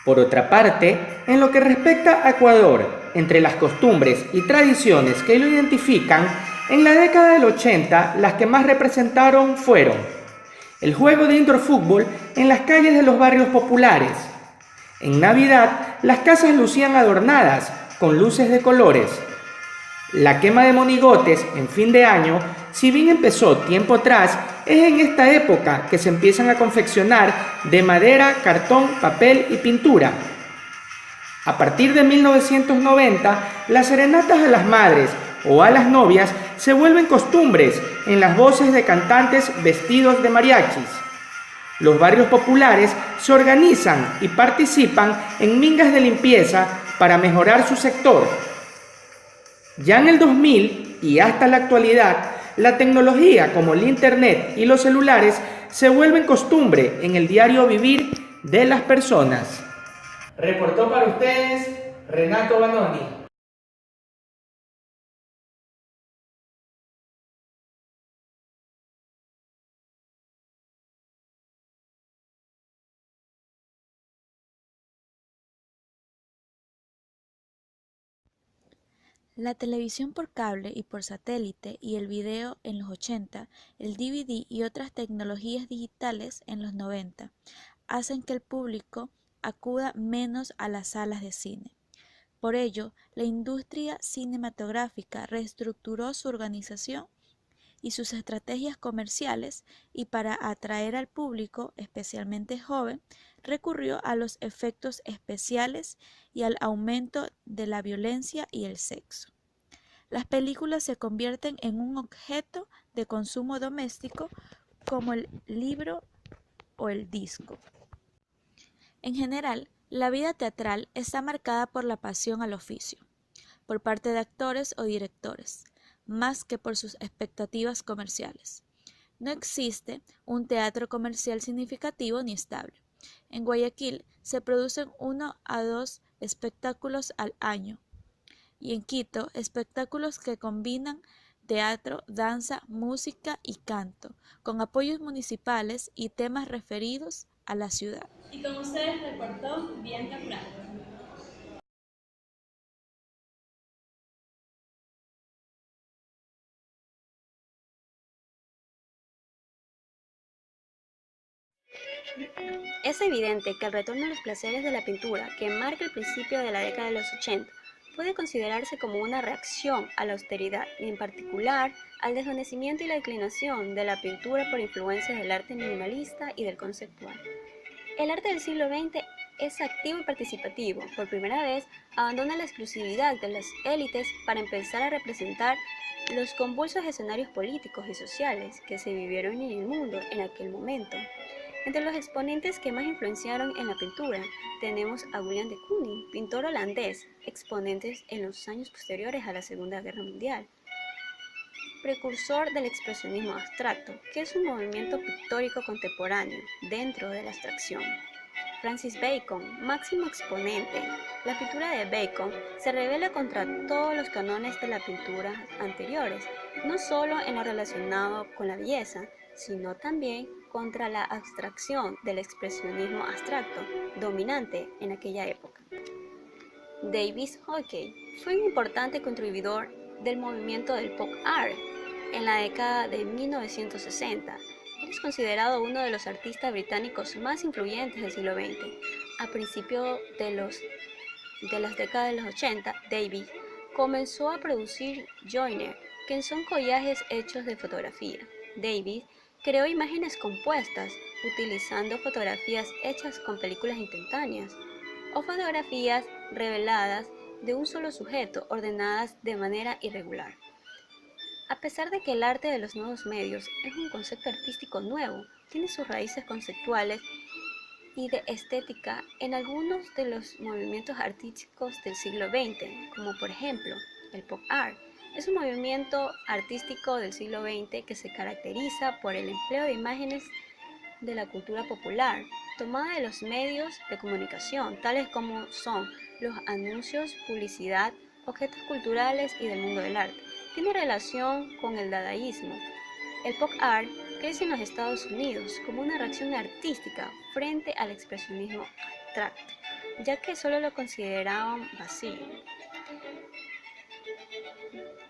Por otra parte, en lo que respecta a Ecuador, entre las costumbres y tradiciones que lo identifican, en la década del 80 las que más representaron fueron el juego de indoor fútbol en las calles de los barrios populares. En Navidad, las casas lucían adornadas con luces de colores. La quema de monigotes en fin de año, si bien empezó tiempo atrás, es en esta época que se empiezan a confeccionar de madera, cartón, papel y pintura. A partir de 1990, las serenatas a las madres o a las novias se vuelven costumbres en las voces de cantantes vestidos de mariachis. Los barrios populares se organizan y participan en mingas de limpieza para mejorar su sector. Ya en el 2000 y hasta la actualidad, la tecnología como el Internet y los celulares se vuelven costumbre en el diario vivir de las personas. Reportó para ustedes Renato Banoni. La televisión por cable y por satélite y el video en los 80, el DVD y otras tecnologías digitales en los 90 hacen que el público acuda menos a las salas de cine. Por ello, la industria cinematográfica reestructuró su organización y sus estrategias comerciales y para atraer al público, especialmente joven, recurrió a los efectos especiales y al aumento de la violencia y el sexo. Las películas se convierten en un objeto de consumo doméstico como el libro o el disco. En general, la vida teatral está marcada por la pasión al oficio, por parte de actores o directores, más que por sus expectativas comerciales. No existe un teatro comercial significativo ni estable. En Guayaquil se producen 1 a 2 espectáculos al año y en Quito espectáculos que combinan teatro, danza, música y canto, con apoyos municipales y temas referidos a la ciudad. Y con ustedes reportó Bianca Franco. Es evidente que el retorno a los placeres de la pintura, que marca el principio de la década de los 80, puede considerarse como una reacción a la austeridad y en particular al desvanecimiento y la declinación de la pintura por influencias del arte minimalista y del conceptual. El arte del siglo XX es activo y participativo. Por primera vez, abandona la exclusividad de las élites para empezar a representar los convulsos escenarios políticos y sociales que se vivieron en el mundo en aquel momento. Entre los exponentes que más influenciaron en la pintura tenemos a William de Kooning, pintor holandés, exponentes en los años posteriores a la Segunda Guerra Mundial, precursor del expresionismo abstracto, que es un movimiento pictórico contemporáneo dentro de la abstracción. Francis Bacon, máximo exponente. La pintura de Bacon se revela contra todos los cánones de la pintura anteriores, no solo en lo relacionado con la belleza, sino también contra la abstracción del expresionismo abstracto, dominante en aquella época. David Hockey fue un importante contribuidor del movimiento del pop art en la década de 1960. Él es considerado uno de los artistas británicos más influyentes del siglo XX. A principios de las décadas de los 80, David comenzó a producir joiner, que son collages hechos de fotografía. David creó imágenes compuestas utilizando fotografías hechas con películas instantáneas o fotografías reveladas de un solo sujeto ordenadas de manera irregular. A pesar de que el arte de los nuevos medios es un concepto artístico nuevo, tiene sus raíces conceptuales y de estética en algunos de los movimientos artísticos del siglo XX, como por ejemplo el pop art. Es un movimiento artístico del siglo XX que se caracteriza por el empleo de imágenes de la cultura popular, tomada de los medios de comunicación, tales como son los anuncios, publicidad, objetos culturales y del mundo del arte. Tiene relación con el dadaísmo. El pop art crece en los Estados Unidos como una reacción artística frente al expresionismo abstracto. ya que solo lo consideraban vacío.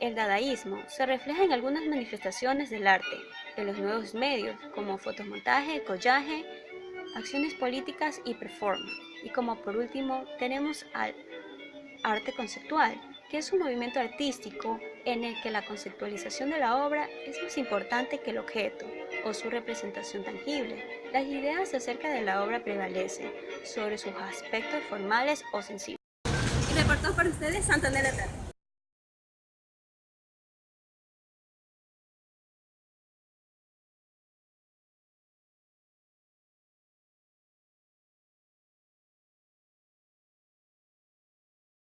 El dadaísmo se refleja en algunas manifestaciones del arte, en los nuevos medios como fotomontaje, collage, acciones políticas y performance. Y como por último tenemos al arte conceptual, que es un movimiento artístico en el que la conceptualización de la obra es más importante que el objeto o su representación tangible. Las ideas acerca de la obra prevalecen sobre sus aspectos formales o sensibles. Y reportó para ustedes Santanera Eterno.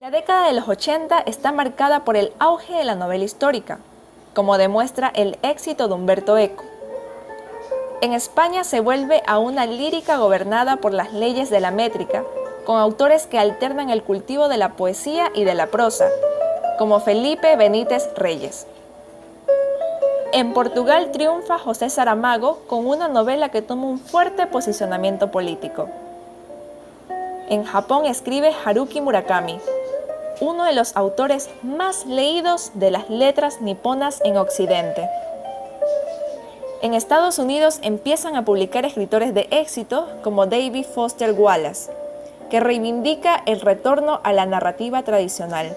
La década de los 80 está marcada por el auge de la novela histórica, como demuestra el éxito de Umberto Eco. En España se vuelve a una lírica gobernada por las leyes de la métrica, con autores que alternan el cultivo de la poesía y de la prosa, como Felipe Benítez Reyes. En Portugal triunfa José Saramago con una novela que toma un fuerte posicionamiento político. En Japón escribe Haruki Murakami, uno de los autores más leídos de las letras niponas en Occidente. En Estados Unidos empiezan a publicar escritores de éxito como David Foster Wallace, que reivindica el retorno a la narrativa tradicional.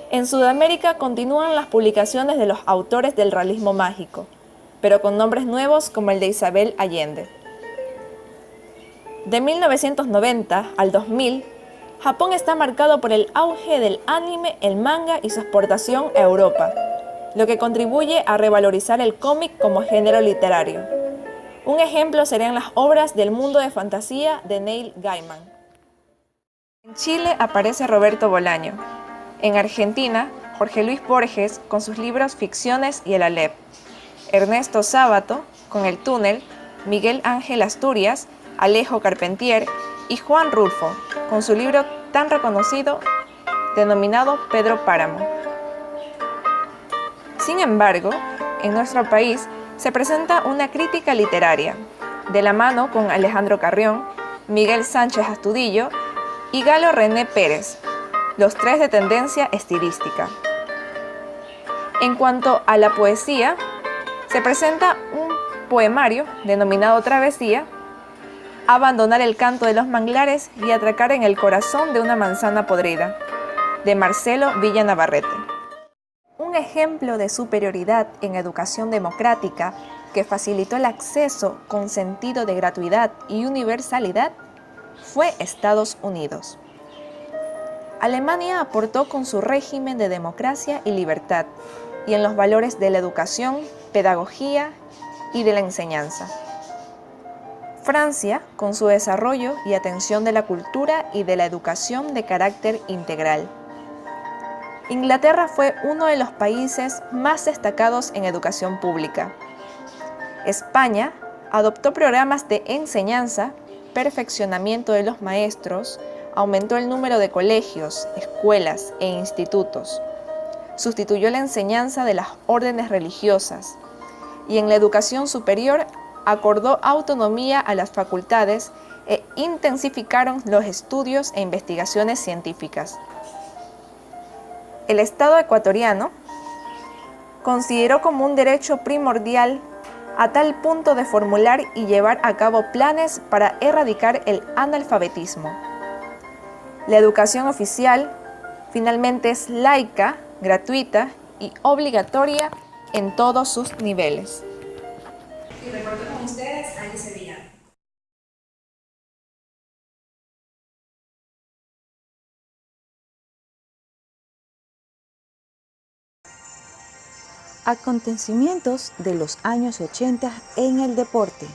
En Sudamérica continúan las publicaciones de los autores del realismo mágico, pero con nombres nuevos como el de Isabel Allende. De 1990 al 2000, Japón está marcado por el auge del anime, el manga y su exportación a Europa, lo que contribuye a revalorizar el cómic como género literario. Un ejemplo serían las obras del mundo de fantasía de Neil Gaiman. En Chile aparece Roberto Bolaño. En Argentina, Jorge Luis Borges con sus libros Ficciones y El Aleph. Ernesto Sábato con El Túnel, Miguel Ángel Asturias, Alejo Carpentier y Juan Rulfo, con su libro tan reconocido denominado Pedro Páramo. Sin embargo, en nuestro país se presenta una crítica literaria, de la mano con Alejandro Carrión, Miguel Sánchez Astudillo y Galo René Pérez, los tres de tendencia estilística. En cuanto a la poesía, se presenta un poemario denominado Travesía, Abandonar el canto de los manglares y atracar en el corazón de una manzana podrida, de Marcelo Villa Navarrete. Un ejemplo de superioridad en educación democrática que facilitó el acceso con sentido de gratuidad y universalidad fue Estados Unidos. Alemania aportó con su régimen de democracia y libertad y en los valores de la educación, pedagogía y de la enseñanza. Francia, con su desarrollo y atención de la cultura y de la educación de carácter integral. Inglaterra fue uno de los países más destacados en educación pública. España adoptó programas de enseñanza, perfeccionamiento de los maestros, aumentó el número de colegios, escuelas e institutos, sustituyó la enseñanza de las órdenes religiosas y en la educación superior acordó autonomía a las facultades e intensificaron los estudios e investigaciones científicas. El Estado ecuatoriano consideró como un derecho primordial a tal punto de formular y llevar a cabo planes para erradicar el analfabetismo. La educación oficial finalmente es laica, gratuita y obligatoria en todos sus niveles. Y reporto con ustedes Angie Sevillano. Acontecimientos de los años 80 en el deporte.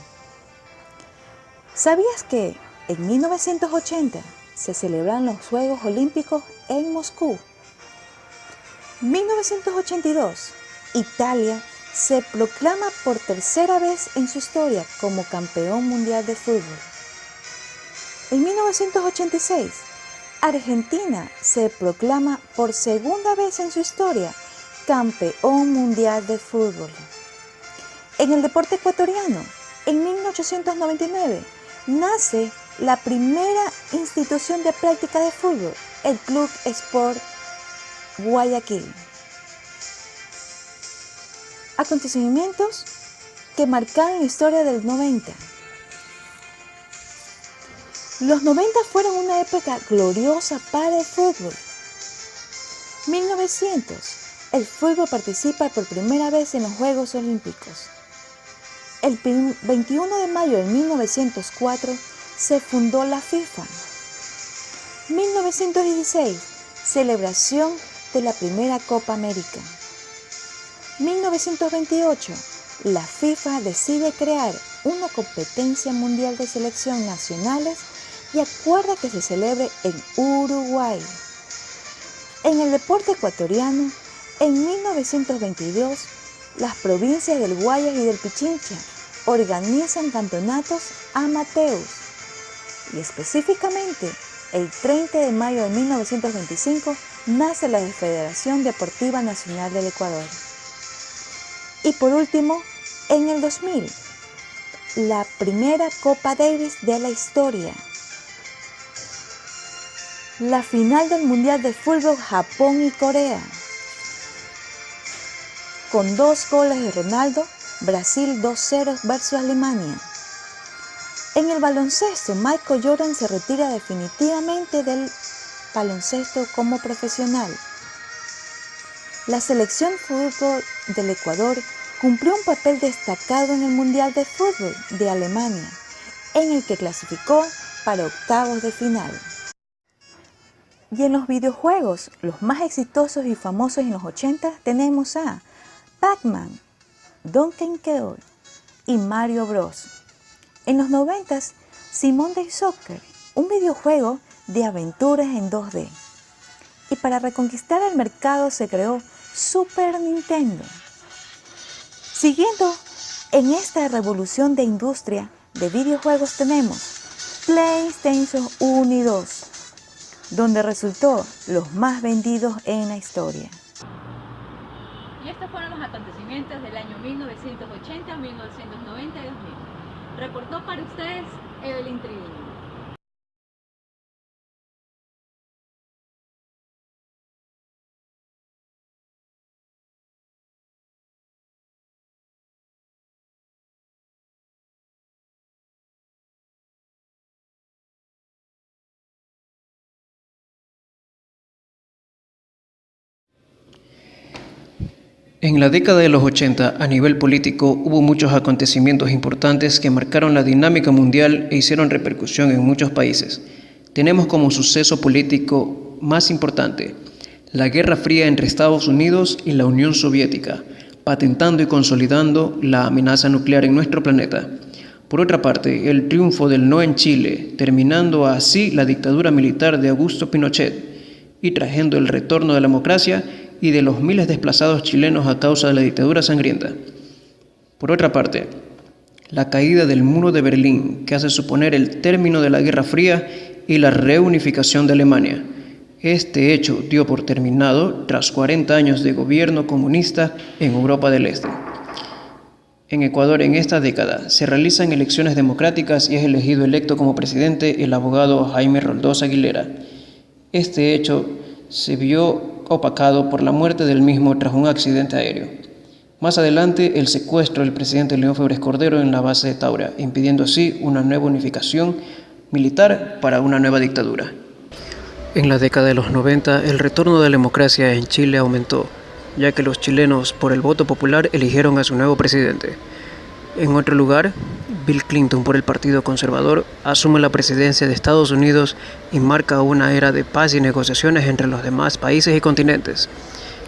¿Sabías que en 1980 se celebran los Juegos Olímpicos en Moscú? 1982, Italia se proclama por tercera vez en su historia como campeón mundial de fútbol. En 1986, Argentina se proclama por segunda vez en su historia campeón mundial de fútbol. En el deporte ecuatoriano, en 1899, nace la primera institución de práctica de fútbol, el Club Sport Guayaquil. Acontecimientos que marcaron la historia del 90. Los 90 fueron una época gloriosa para el fútbol. 1900, el fútbol participa por primera vez en los Juegos Olímpicos. El 21 de mayo de 1904 se fundó la FIFA. 1916, celebración de la primera Copa América. 1928, la FIFA decide crear una competencia mundial de selección nacionales y acuerda que se celebre en Uruguay. En el deporte ecuatoriano, en 1922, las provincias del Guayas y del Pichincha organizan campeonatos amateurs y específicamente el 30 de mayo de 1925 nace la Federación Deportiva Nacional del Ecuador. Y por último, en el 2000, la primera Copa Davis de la historia. La final del Mundial de Fútbol Japón y Corea. Con 2 goles de Ronaldo, Brasil 2-0 versus Alemania. En el baloncesto, Michael Jordan se retira definitivamente del baloncesto como profesional. La selección fútbol del Ecuador cumplió un papel destacado en el Mundial de Fútbol de Alemania, en el que clasificó para octavos de final. Y en los videojuegos, los más exitosos y famosos en los 80 tenemos a Pac-Man, Donkey Kong y Mario Bros. En los 90, Simon Day Soccer, un videojuego de aventuras en 2D. Y para reconquistar el mercado se creó Super Nintendo. Siguiendo en esta revolución de industria de videojuegos tenemos PlayStation 1 y 2, donde resultó los más vendidos en la historia. Y estos fueron los acontecimientos del año 1980, 1990 y 2000. Reportó para ustedes Evelyn Triviño. En la década de los 80, a nivel político, hubo muchos acontecimientos importantes que marcaron la dinámica mundial e hicieron repercusión en muchos países. Tenemos como suceso político más importante la Guerra Fría entre Estados Unidos y la Unión Soviética, patentando y consolidando la amenaza nuclear en nuestro planeta. Por otra parte, el triunfo del no en Chile, terminando así la dictadura militar de Augusto Pinochet y trayendo el retorno de la democracia y de los miles desplazados chilenos a causa de la dictadura sangrienta. Por otra parte, la caída del muro de Berlín, que hace suponer el término de la Guerra Fría y la reunificación de Alemania. Este hecho dio por terminado tras 40 años de gobierno comunista en Europa del Este. En Ecuador, en esta década, se realizan elecciones democráticas y es elegido electo como presidente el abogado Jaime Roldós Aguilera. Este hecho se vio opacado por la muerte del mismo tras un accidente aéreo. Más adelante, el secuestro del presidente León Febres Cordero en la base de Taura, impidiendo así una nueva unificación militar para una nueva dictadura. En la década de los 90, el retorno de la democracia en Chile aumentó, ya que los chilenos, por el voto popular, eligieron a su nuevo presidente. En otro lugar, Bill Clinton, por el Partido Conservador, asume la presidencia de Estados Unidos y marca una era de paz y negociaciones entre los demás países y continentes.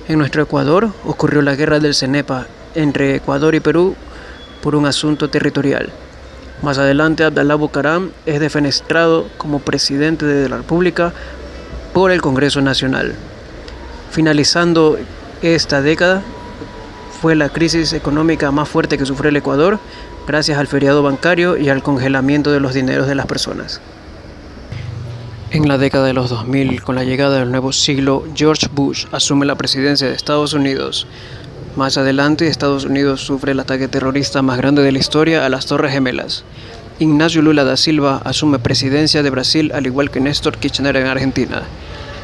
En nuestro Ecuador ocurrió la guerra del Cenepa entre Ecuador y Perú por un asunto territorial. Más adelante, Abdalá Bucaram es defenestrado como presidente de la República por el Congreso Nacional. Finalizando esta década, fue la crisis económica más fuerte que sufrió el Ecuador, gracias al feriado bancario y al congelamiento de los dineros de las personas. En la década de los 2000, con la llegada del nuevo siglo, George Bush asume la presidencia de Estados Unidos. Más adelante, Estados Unidos sufre el ataque terrorista más grande de la historia a las Torres Gemelas. Ignacio Lula da Silva asume presidencia de Brasil al igual que Néstor Kirchner en Argentina.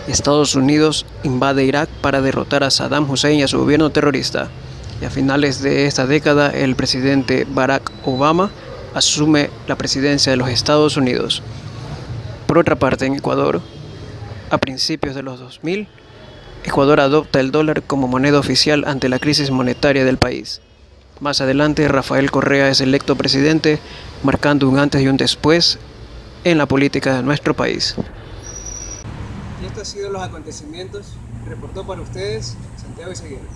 Estados Unidos invade Irak para derrotar a Saddam Hussein y a su gobierno terrorista. Y a finales de esta década, el presidente Barack Obama asume la presidencia de los Estados Unidos. Por otra parte, en Ecuador, a principios de los 2000, Ecuador adopta el dólar como moneda oficial ante la crisis monetaria del país. Más adelante, Rafael Correa es electo presidente, marcando un antes y un después en la política de nuestro país. Y estos han sido los acontecimientos. Reportó para ustedes Santiago Izaguirre.